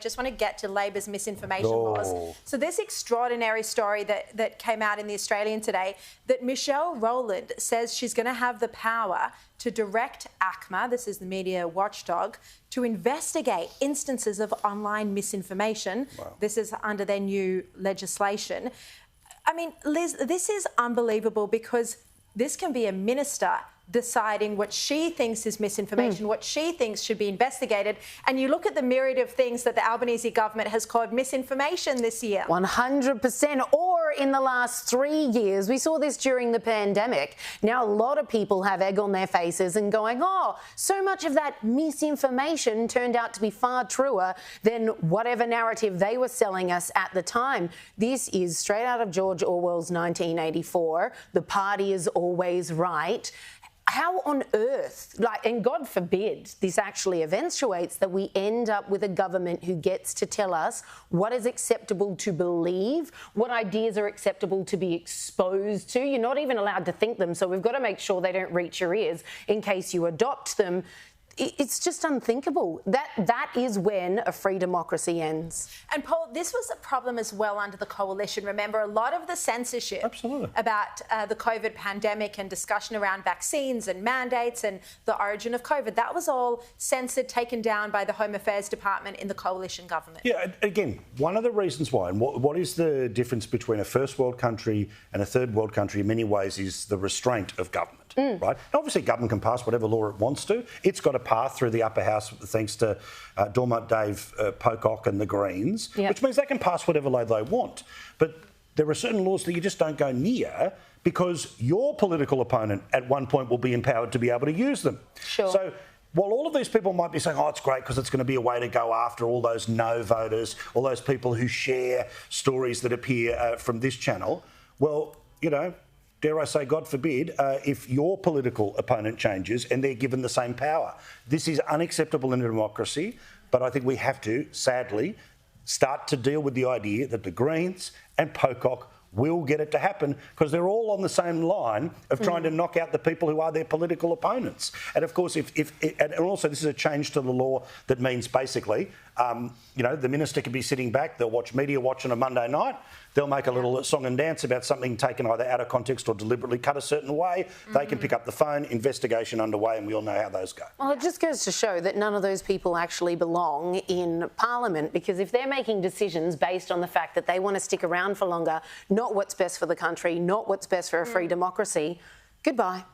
Just want to get to Labor's misinformation laws. So this extraordinary story that came out in The Australian today, that Michelle Rowland says she's going to have the power to direct ACMA, this is the media watchdog, to investigate instances of online misinformation. Wow. This is under their new legislation. I mean, Liz, this is unbelievable, because this can be a minister deciding what she thinks is misinformation, what she thinks should be investigated. And you look at the myriad of things that the Albanese government has called misinformation this year. 100%. Or in the last 3 years, we saw this during the pandemic. Now, a lot of people have egg on their faces and going, oh, so much of that misinformation turned out to be far truer than whatever narrative they were selling us at the time. This is straight out of George Orwell's 1984. The party is always right. How on earth, and God forbid, this actually eventuates that we end up with a government who gets to tell us what is acceptable to believe, what ideas are acceptable to be exposed to. You're not even allowed to think them, so we've got to make sure they don't reach your ears in case you adopt them. It's just unthinkable. That is when a free democracy ends. And Paul, this was a problem as well under the coalition. Remember, a lot of the censorship about the COVID pandemic and discussion around vaccines and mandates and the origin of COVID, that was all censored, taken down by the Home Affairs Department in the coalition government. Yeah, again, one of the reasons why, and what is the difference between a first world country and a third world country in many ways, is the restraint of government. Right? And obviously, government can pass whatever law it wants to. It's got a path through the upper house thanks to Dormont Dave Pocock and the Greens, which means they can pass whatever law they want. But there are certain laws that you just don't go near, because your political opponent at one point will be empowered to be able to use them. Sure. So while all of these people might be saying, oh, it's great because it's going to be a way to go after all those no voters, all those people who share stories that appear from this channel, well, you know, dare I say, God forbid, if your political opponent changes and they're given the same power. This is unacceptable in a democracy, but I think we have to, sadly, start to deal with the idea that the Greens and Pocock will get it to happen, because they're all on the same line of trying to knock out the people who are their political opponents. And of course, and also this is a change to the law that means basically, you know, the minister can be sitting back, they'll watch Media Watch on a Monday night, they'll make a little song and dance about something taken either out of context or deliberately cut a certain way. They can pick up the phone, investigation underway, and we all know how those go. Well, it just goes to show that none of those people actually belong in Parliament, because if they're making decisions based on the fact that they want to stick around for longer, not what's best for the country, not what's best for a free democracy, goodbye.